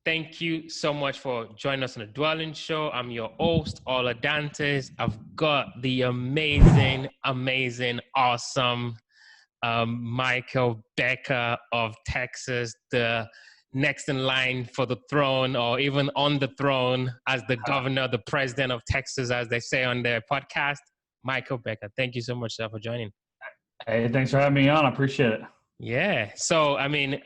Thank you so much for joining us on the Dwelling Show. I'm your host, Ola Dantes. I've got the amazing, awesome Michael Becker of Texas, the next in line for the throne, or even on the throne as the governor, the president of Texas, as they say on their podcast. Michael Becker, thank you so much, sir, for joining. Hey, thanks for having me on. I appreciate it. Yeah. So, I mean,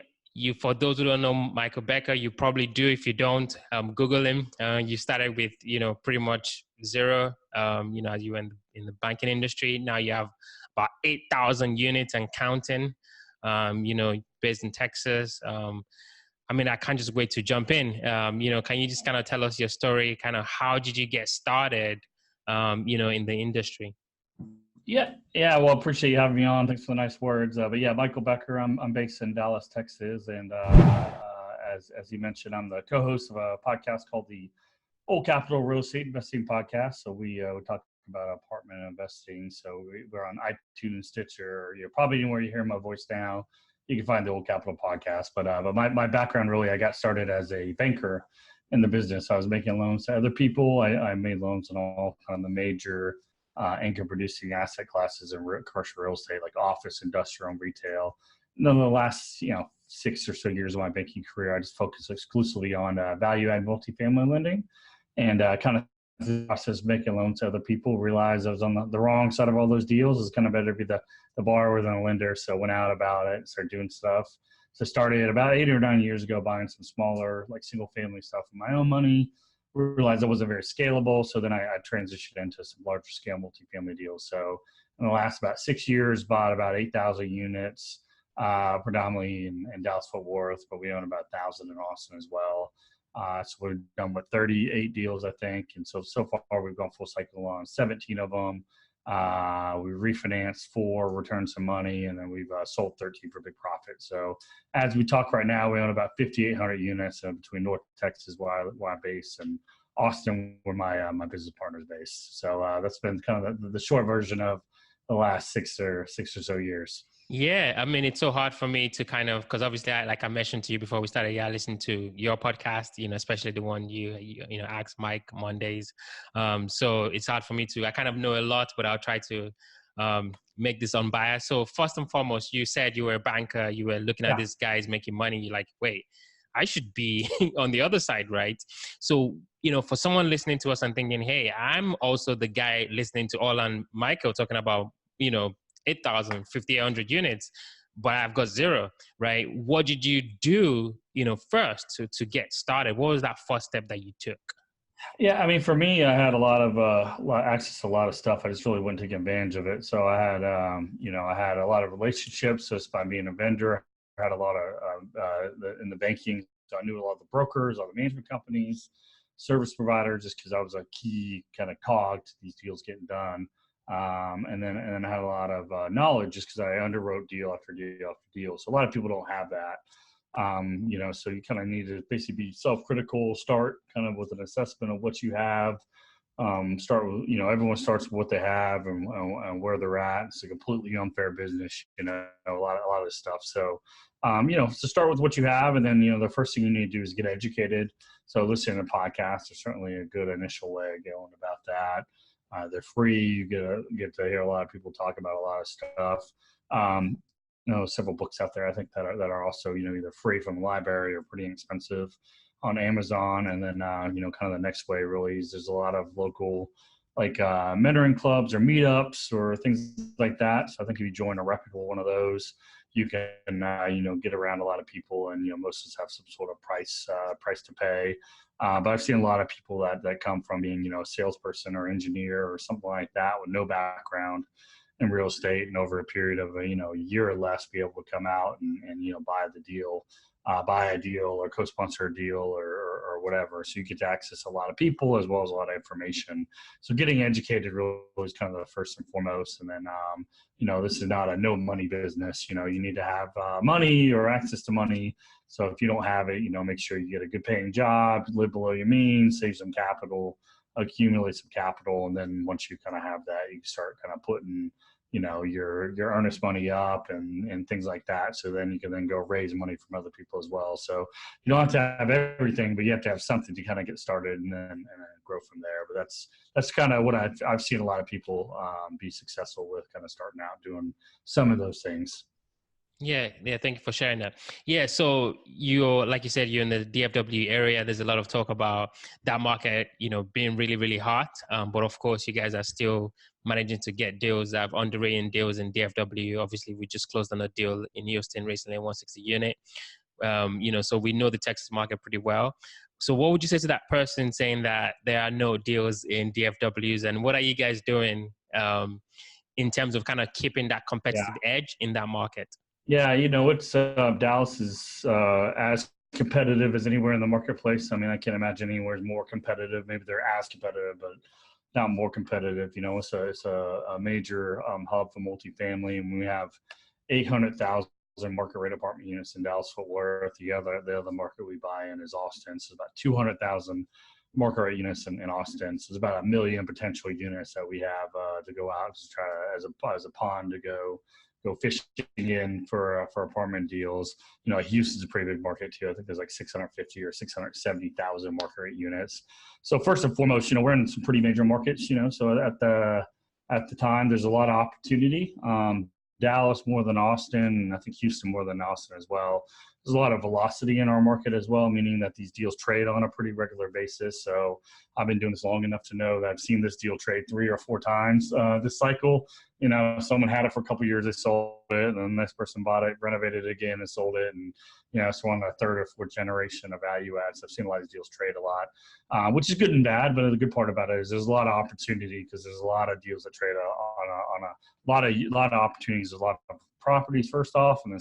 for those who don't know Michael Becker, you probably do. If you don't, Google him. You started with, pretty much zero, as you were in the banking industry. Now you have about 8,000 units and counting, based in Texas. I mean, I can't just wait to jump in. Can you just kind of tell us your story? Kind of how did you get started, in the industry? Yeah. Well, appreciate you having me on. Thanks for the nice words. But yeah, Michael Becker. I'm based in Dallas, Texas, and as you mentioned, I'm the co-host of a podcast called the Old Capital Real Estate Investing Podcast. So we talk about apartment investing. So we're on iTunes and Stitcher. You're probably anywhere you hear my voice now, you can find the Old Capital Podcast. But my background really, I got started as a banker in the business. I was making loans to other people. I made loans in all kind of the major income producing asset classes in commercial real estate, like office, industrial, and retail. And then the last 6 or so years of my banking career, I just focused exclusively on value add multifamily lending, and kind of the process of making loans to other people. Realized I was on the wrong side of all those deals. It's kind of better to be the borrower than a lender. So went out about it, started doing stuff. So started about 8 or 9 years ago buying some smaller, like single family stuff with my own money. Realized it wasn't very scalable. So then I transitioned into some larger scale multifamily deals. So in the last about 6 years, bought about 8,000 units, predominantly in Dallas-Fort Worth, but we own about 1,000 in Austin as well. So we've done with 38 deals, I think. And so far we've gone full cycle on 17 of them. We refinanced 4, returned some money, and then we've sold 13 for big profit. So as we talk right now, we own about 5,800 units between North Texas, where I'm based, and Austin, where my business partner is based. So that's been kind of the short version of the last six or so years. Yeah, I mean, it's so hard for me to kind of, because obviously, like I mentioned to you before we started, I listened to your podcast, especially the one you Ask Mike Mondays. So it's hard for me I kind of know a lot, but I'll try to make this unbiased. So first and foremost, you said you were a banker, you were looking at these guys making money. You're like, wait, I should be on the other side, right? So, for someone listening to us and thinking, hey, I'm also the guy listening to Ola and Michael talking about, 8,000, 5,800 units, but I've got zero, right? What did you do, first to get started? What was that first step that you took? Yeah, I mean, for me, I had a lot of access to a lot of stuff. I just really wouldn't take advantage of it. So I had, I had a lot of relationships just by being a vendor. I had a lot of in the banking. So I knew a lot of the brokers, all the management companies, service providers, just because I was a key kind of cog to these deals getting done. And then I had a lot of knowledge just because I underwrote deal after deal after deal. So a lot of people don't have that. So you kind of need to basically be self-critical, start kind of with an assessment of what you have, start with, everyone starts with what they have and where they're at. It's a completely unfair business, a lot of this stuff. So, so start with what you have. And then, the first thing you need to do is get educated. So listening to podcasts is certainly a good initial leg going about that. They're free. You get to hear a lot of people talk about a lot of stuff. Several books out there, I think that are also, either free from the library or pretty inexpensive on Amazon. And then, kind of the next way really is there's a lot of local, like mentoring clubs or meetups or things like that. So I think if you join a reputable one of those, you can, get around a lot of people, and, most of us have some sort of price to pay. But I've seen a lot of people that come from being, a salesperson or engineer or something like that with no background in real estate, and over a period of a year or less be able to come out and buy the deal, buy a deal or co-sponsor a deal or whatever. So you get to access a lot of people as well as a lot of information. So getting educated really is kind of the first and foremost. And then, this is not a no money business. You need to have money or access to money. So if you don't have it, make sure you get a good paying job, live below your means, save some capital, accumulate some capital. And then once you kind of have that, you start kind of putting your earnest money up and things like that. So then you can then go raise money from other people as well. So you don't have to have everything, but you have to have something to kind of get started and then grow from there. But that's kind of what I've seen a lot of people be successful with, kind of starting out doing some of those things. Yeah, yeah. Thank you for sharing that. Yeah, so like you said, you're in the DFW area. There's a lot of talk about that market, being really, really hot. But of course, you guys are still managing to get deals. I've underwritten deals in DFW. Obviously, we just closed on a deal in Houston recently, 160 unit. So we know the Texas market pretty well. So what would you say to that person saying that there are no deals in DFWs, and what are you guys doing in terms of kind of keeping that Yeah. competitive edge in that market? Yeah, it's Dallas is as competitive as anywhere in the marketplace. I mean, I can't imagine anywhere is more competitive. Maybe they're as competitive, but not more competitive. It's a major hub for multifamily, and we have 800,000 market rate apartment units in Dallas Fort Worth. The other market we buy in is Austin. So it's about 200,000 market rate units in Austin. So it's about 1 million potential units that we have to go out to try to, as a pond to go fishing in for apartment deals. Houston's a pretty big market too. I think there's like 650 or 670,000 market rate units. So first and foremost, we're in some pretty major markets. So at the time, there's a lot of opportunity. Dallas more than Austin, and I think Houston more than Austin as well. There's a lot of velocity in our market as well, meaning that these deals trade on a pretty regular basis. So I've been doing this long enough to know that I've seen this deal trade 3 or 4 times this cycle. Someone had it for a couple of years, they sold it, and then the next person bought it, renovated it again, and sold it. And, it's on the 3rd or 4th generation of value adds. I've seen a lot of these deals trade a lot, which is good and bad. But the good part about it is there's a lot of opportunity because there's a lot of deals that trade on a lot of opportunities, a lot of properties first off, and then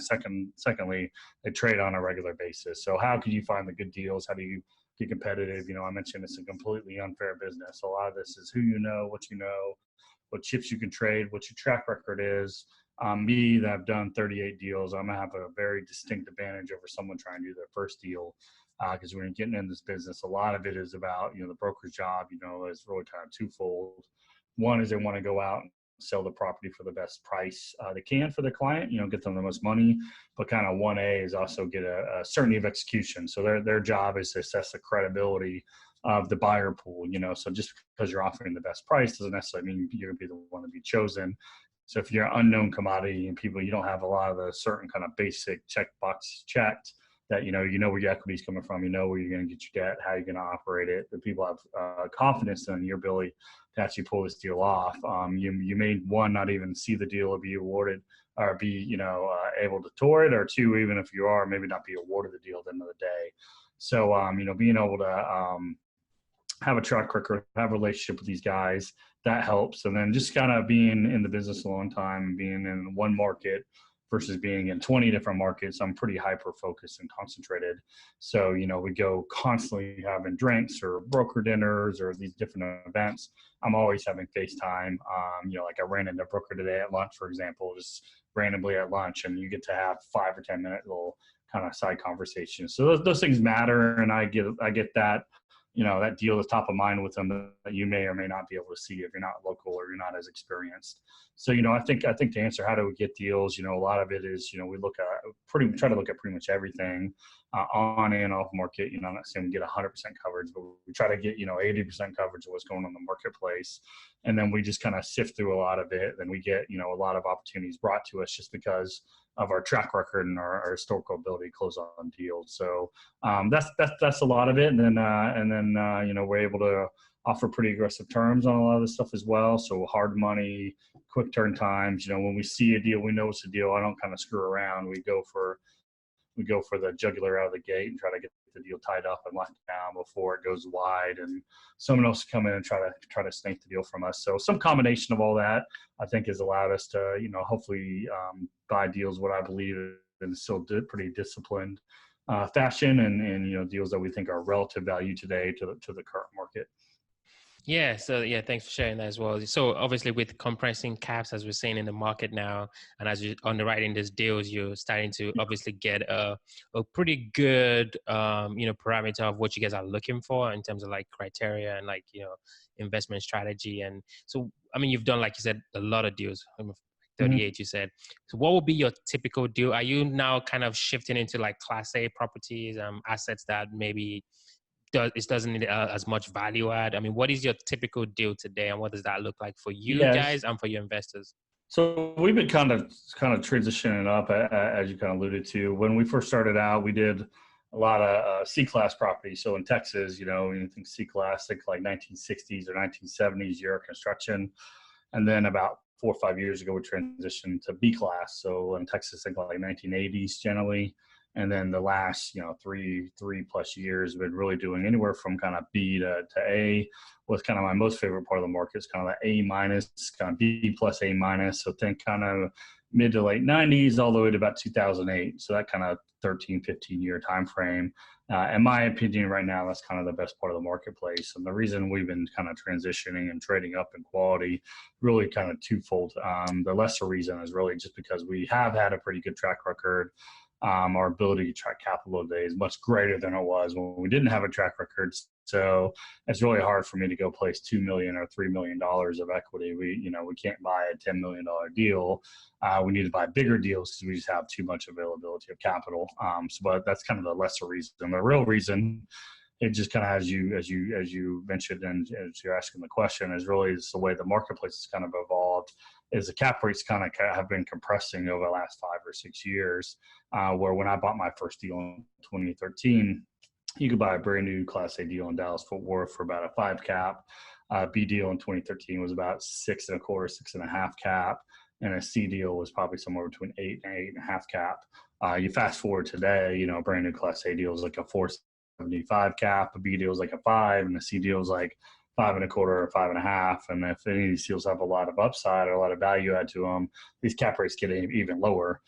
secondly, they trade on a regular basis. So how can you find the good deals? How do you get competitive? I mentioned it's a completely unfair business. A lot of this is who what chips you can trade, what your track record is. Me, that I've done 38 deals, I'm gonna have a very distinct advantage over someone trying to do their first deal. Because when you're getting in this business, a lot of it is about, the broker's job, is really kind of twofold. One is they want to go out and sell the property for the best price they can for the client, get them the most money. But kind of 1A is also get a certainty of execution. So their job is to assess the credibility of the buyer pool, so just because you're offering the best price doesn't necessarily mean you're going to be the one to be chosen. So if you're an unknown commodity and people, you don't have a lot of the certain kind of basic checkbox checked, that you know where your equity is coming from, where you're going to get your debt, how you're going to operate it, that people have confidence in your ability to actually pull this deal off. You may, one, not even see the deal or be awarded or be able to tour it, or two, even if you are, maybe not be awarded the deal at the end of the day. So being able to have a track record, have a relationship with these guys, that helps. And then just kind of being in the business a long time, being in one market versus being in 20 different markets, I'm pretty hyper focused and concentrated. So, we go constantly having drinks or broker dinners or these different events. I'm always having FaceTime. Like I ran into a broker today at lunch, for example, just randomly at lunch, and you get to have 5 or 10 minute little kind of side conversations. So those things matter. And I get that, that deal is top of mind with them that you may or may not be able to see if you're not local or you're not as experienced. So, I think to answer how do we get deals, a lot of it is, we try to look at pretty much everything on and off market. I'm not saying we get 100% coverage, but we try to get, 80% coverage of what's going on in the marketplace. And then we just kind of sift through a lot of it. Then we get, a lot of opportunities brought to us just because of our track record and our historical ability to close on deals. So that's a lot of it. And then we're able to offer pretty aggressive terms on a lot of this stuff as well. So hard money, quick turn times. When we see a deal, we know it's a deal. I don't kind of screw around. We go for the jugular out of the gate and try to get the deal tied up and locked down before it goes wide, and someone else come in and try to snake the deal from us. So some combination of all that, I think, has allowed us to, hopefully buy deals what I believe in still pretty disciplined fashion, and deals that we think are relative value today to the current market. Yeah. So yeah, thanks for sharing that as well. So obviously with compressing caps, as we're seeing in the market now, and as you're underwriting these deals, you're starting to obviously get a pretty good, parameter of what you guys are looking for in terms of like criteria and like, investment strategy. And so, I mean, you've done, like you said, a lot of deals. 38, you said. So what would be your typical deal? Are you now kind of shifting into like Class A properties, assets that maybe it doesn't need as much value add? I mean, what is your typical deal today, and what does that look like for you Yes. guys and for your investors? So we've been kind of transitioning up, as you kind of alluded to. When we first started out, we did a lot of C-class properties. So in Texas, anything C-class, think like 1960s or 1970s year construction. And then about 4 or 5 years ago, we transitioned to B-class. So in Texas, think like 1980s generally. And then the last, three plus years, been really doing anywhere from kind of B to A. Was kind of my most favorite part of the market is kind of the A minus, kind of B plus A minus. So think kind of mid to late 90s all the way to about 2008. So that kind of 13, 15 year time frame. In my opinion, right now, that's kind of the best part of the marketplace. And the reason we've been kind of transitioning and trading up in quality, really kind of twofold. The lesser reason is really just because we have had a pretty good track record. Our ability to track capital today is much greater than it was when we didn't have a track record. So it's really hard for me to go place $2 million or $3 million of equity. We can't buy a $10 million deal. We need to buy bigger deals because we just have too much availability of capital. But that's kind of the lesser reason. The real reason, it just kind of, as you mentioned, and as you're asking the question, is really is the way the marketplace has kind of evolved. Is the cap rates kind of have been compressing over the last 5 or 6 years. Where when I bought my first deal in 2013, you could buy a brand new Class A deal in Dallas Fort Worth for about a 5 cap. B deal in 2013 was about 6.25, 6.5 cap, and a C deal was probably somewhere between 8 and 8.5 cap. You fast forward today, a brand new Class A deal is like a 4.75 cap, a B deal is like a 5, and a C deal is like 5.25 or 5.5. And if any of these deals have a lot of upside or a lot of value add to them, these cap rates get even lower.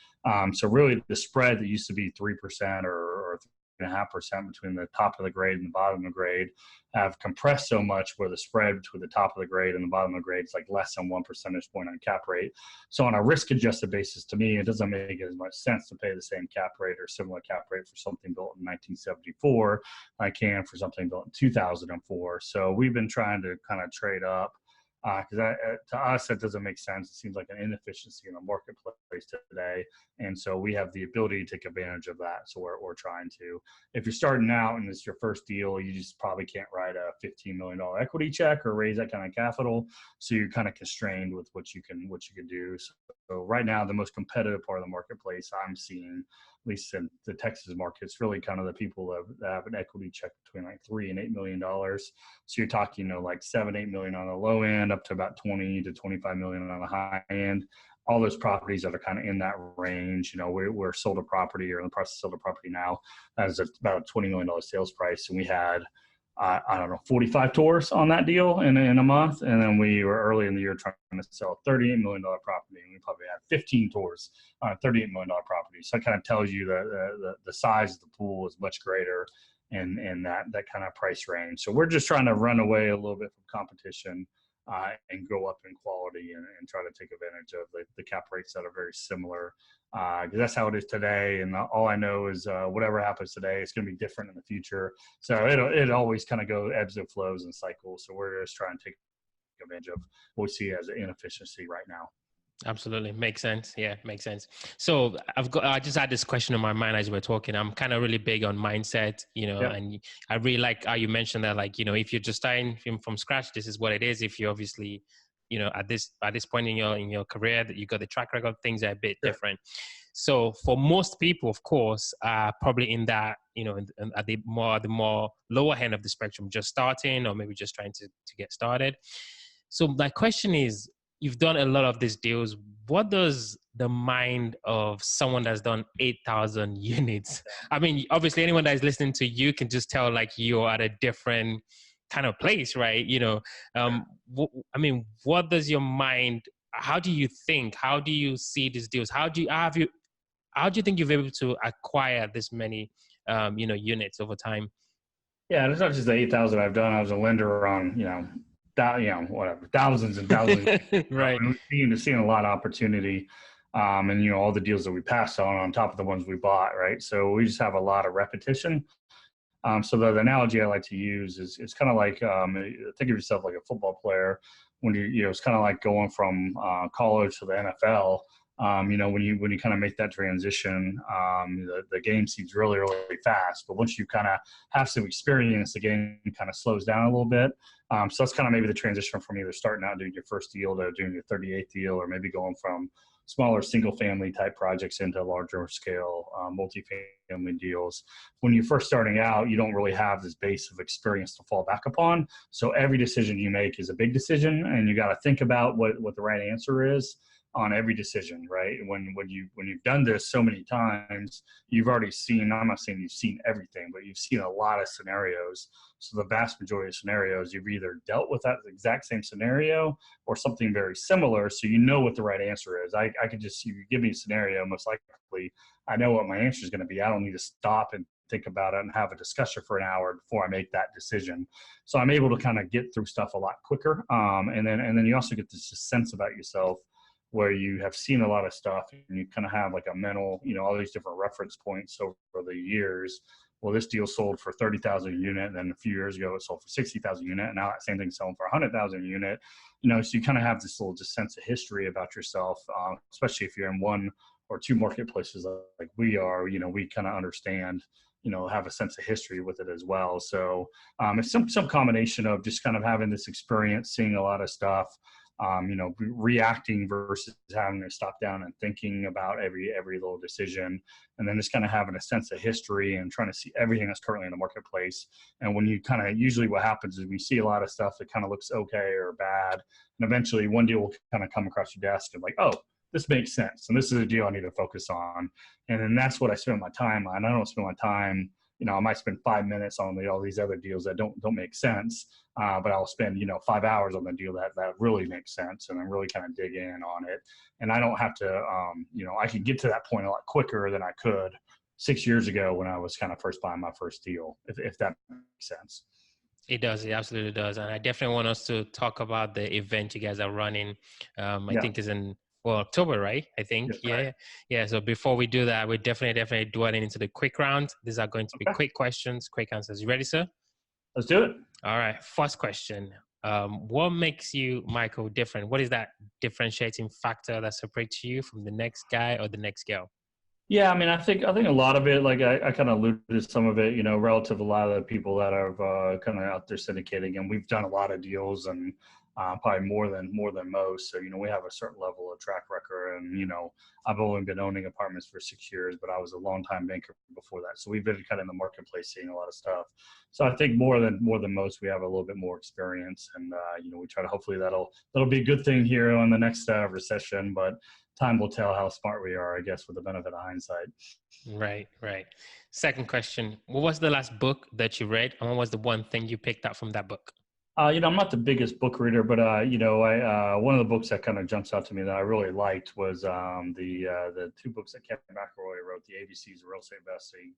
So really the spread that used to be 3% or 3.5% between the top of the grade and the bottom of the grade have compressed so much where the spread between the top of the grade and the bottom of the grade is like less than 1 percentage point on cap rate. So on a risk adjusted basis, to me, it doesn't make as much sense to pay the same cap rate or similar cap rate for something built in 1974 I can for something built in 2004. So we've been trying to kind of trade up because to us, that doesn't make sense. It seems like an inefficiency in the marketplace today. And so we have the ability to take advantage of that. So we're trying to. If you're starting out and it's your first deal, you just probably can't write a $15 million equity check or raise that kind of capital. So you're kind of constrained with what you can do. So right now, the most competitive part of the marketplace I'm seeing, at least in the Texas market, it's really kind of the people that have an equity check between like $3 and $8 million. So you're talking, like 7-8 million on the low end, up to about 20 to 25 million on the high end. All those properties that are kind of in that range, we're sold a property or in the process of sold a property now as about a $20 million sales price, and we had 45 tours on that deal in a month. And then we were early in the year trying to sell a $38 million property, and we probably had 15 tours on a $38 million property. So it kind of tells you that the size of the pool is much greater in that kind of price range. So we're just trying to run away a little bit from competition and go up in quality and try to take advantage of the cap rates that are very similar. Because that's how it is today, and all I know is whatever happens today, it's going to be different in the future. So it always kind of goes ebbs and flows and cycles. So we're just trying to take advantage of what we see as an inefficiency right now. Absolutely. Makes sense. Yeah, makes sense. So I just had this question in my mind as we were talking. I'm kind of really big on mindset, Yep. and I really like how you mentioned that, like, if you're just starting from scratch, this is what it is. If you obviously, at this point in your career that you got the track record, things are a bit different. So for most people, of course, probably in that, at the more lower end of the spectrum, just starting or maybe just trying to get started. So my question is, you've done a lot of these deals. What does the mind of someone that's done 8,000 units? I mean, obviously anyone that is listening to you can just tell like you're at a different kind of place, right? What does your mind, how do you think? How do you see these deals? How do you think you've been able to acquire this many, units over time? Yeah, and it's not just the 8,000 I've done. I was a lender on, thousands and thousands. Right. We've seen a lot of opportunity, and all the deals that we passed on top of the ones we bought, right? So we just have a lot of repetition. So the analogy I like to use is it's kind of like think of yourself like a football player when it's kind of like going from college to the NFL. When you kind of make that transition, the game seems really, really fast. But once you kind of have some experience, the game kind of slows down a little bit. So that's kind of maybe the transition from either starting out doing your first deal to doing your 38th deal, or maybe going from smaller single family type projects into larger scale multifamily deals. When you're first starting out, you don't really have this base of experience to fall back upon. So every decision you make is a big decision, and you got to think about what the right answer is on every decision, right? When you've done this so many times, you've already seen, I'm not saying you've seen everything, but you've seen a lot of scenarios. So the vast majority of scenarios, you've either dealt with that exact same scenario or something very similar, so you know what the right answer is. I could just, you give me a scenario, most likely I know what my answer is going to be. I don't need to stop and think about it and have a discussion for an hour before I make that decision. So I'm able to kind of get through stuff a lot quicker. And then you also get this sense about yourself where you have seen a lot of stuff and you kind of have like a mental, all these different reference points over the years. Well, this deal sold for 30,000 a unit, and then a few years ago it sold for 60,000 a unit, and now that same thing's selling for 100,000 a unit. So you kind of have this little just sense of history about yourself, especially if you're in one or two marketplaces like we are. We kind of understand, have a sense of history with it as well. So it's some combination of just kind of having this experience, seeing a lot of stuff, reacting versus having to stop down and thinking about every little decision, and then just kind of having a sense of history and trying to see everything that's currently in the marketplace. And when you kind of, usually what happens is we see a lot of stuff that kind of looks okay or bad, and eventually one deal will kind of come across your desk and like, oh, this makes sense, and this is a deal I need to focus on. And then that's what I spend my time on. I don't spend my time, I might spend 5 minutes on all these other deals that don't make sense, but I'll spend 5 hours on the deal that really makes sense, and then really kind of dig in on it. And I don't have to, I can get to that point a lot quicker than I could 6 years ago when I was kind of first buying my first deal, if that makes sense. It does. It absolutely does. And I definitely want us to talk about the event you guys are running. I think is in October, right? I think. Yes, Yeah. right. Yeah. So before we do that, we're definitely dwelling into the quick round. These are going to be quick questions, quick answers. You ready, sir? Let's do it. All right. First question. What makes you, Michael, different? What is that differentiating factor that separates you from the next guy or the next girl? Yeah, I think a lot of it, like I kind of alluded to some of it, relative to a lot of the people that are kind of out there syndicating, and we've done a lot of deals, and probably more than most. So we have a certain level of track record, and I've only been owning apartments for 6 years, but I was a longtime banker before that. So we've been kind of in the marketplace seeing a lot of stuff. So I think more than most, we have a little bit more experience, and we try to, hopefully that'll be a good thing here on the next recession, but time will tell how smart we are, I guess, with the benefit of hindsight. Right. Second question. What was the last book that you read, and what was the one thing you picked up from that book? I'm not the biggest book reader, but one of the books that kind of jumps out to me that I really liked was the two books that Kevin McElroy wrote, the ABCs of Real Estate Investing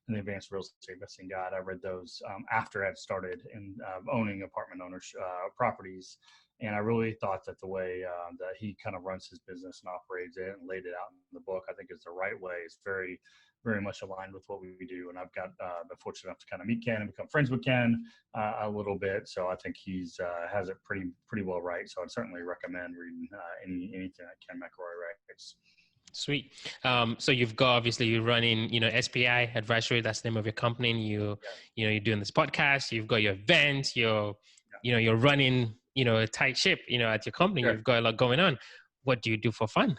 and the Advanced Real Estate Investing Guide. I read those after I'd started in owning apartment ownership properties. And I really thought that the way that he kind of runs his business and operates it and laid it out in the book, I think is the right way. It's very, very much aligned with what we do. And I've been fortunate enough to kind of meet Ken and become friends with Ken a little bit. So I think he's has it pretty well right. So I'd certainly recommend reading anything that Ken McElroy writes. Sweet. So you're running, SPI Advisory. That's the name of your company. And you're doing this podcast. You've got your events. You're running, a tight ship, at your company. Sure. You've got a lot going on. What do you do for fun?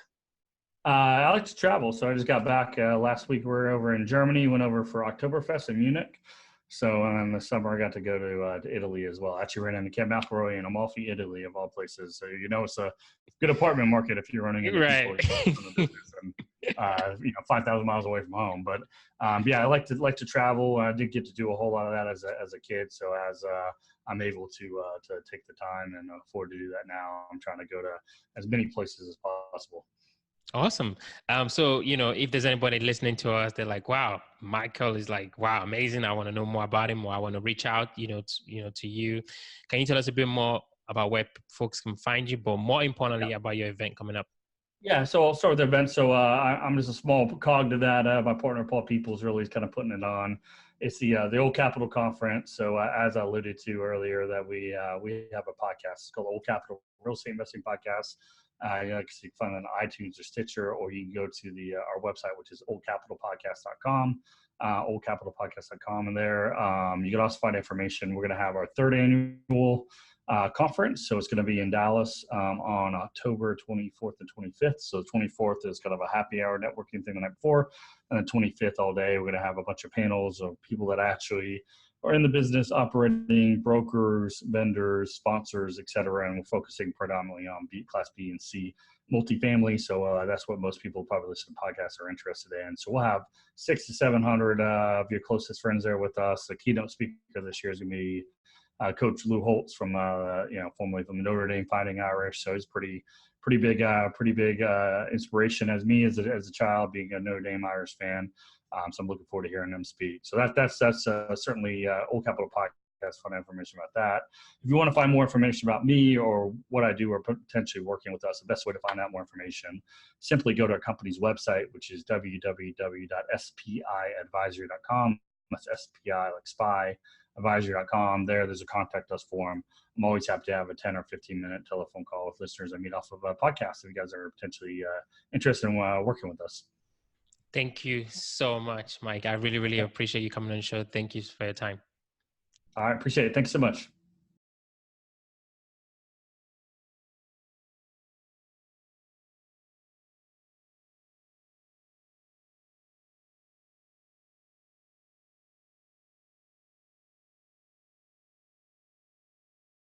I like to travel. So I just got back last week. We were over in Germany, went over for Oktoberfest in Munich. So in the summer, I got to go to Italy as well. Actually ran into Ken McElroy in Amalfi, Italy, of all places. So, it's a good apartment market if you're running into right. people and, 5,000 miles away from home. But I like to travel. I did get to do a whole lot of that as a kid. So as I'm able to take the time and afford to do that now, I'm trying to go to as many places as possible. Awesome. So, if there's anybody listening to us, they're like, wow, Michael is like, wow, amazing. I want to know more about him, or I want to reach out, to you. Can you tell us a bit more about where folks can find you, but more importantly, about your event coming up? Yeah, so I'll start with the event. So I'm just a small cog to that. My partner, Paul Peoples, really is kind of putting it on. it's the Old Capital Conference. So as I alluded to earlier, that we have a podcast. It's called Old Capital Real Estate Investing Podcast. You can find it on iTunes or Stitcher, or you can go to our website, which is oldcapitalpodcast.com, oldcapitalpodcast.com. And there you can also find information. We're going to have our third annual conference. So it's going to be in Dallas on October 24th and 25th. So the 24th is kind of a happy hour networking thing the night before. And the 25th all day, we're going to have a bunch of panels of people that actually are in the business operating, brokers, vendors, sponsors, et cetera. And we're focusing predominantly on Class B and C multifamily. So that's what most people probably listen to podcasts are interested in. So we'll have 600 to 700 of your closest friends there with us. The keynote speaker this year is going to be Coach Lou Holtz from, formerly from the Notre Dame Fighting Irish. So he's pretty big inspiration as me as a child, being a Notre Dame Irish fan. So I'm looking forward to hearing them speak. So that's certainly Old Capital Podcast, fun information about that. If you want to find more information about me or what I do or potentially working with us, the best way to find out more information, simply go to our company's website, which is www.spiadvisory.com. That's SPI like SPI. Advisory.com. There's a contact us form. I'm always happy to have a 10 or 15-minute telephone call with listeners I meet off of a podcast if you guys are potentially interested in working with us. Thank you so much, Mike. I really, really appreciate you coming on the show. Thank you for your time. All right. Appreciate it. Thanks so much.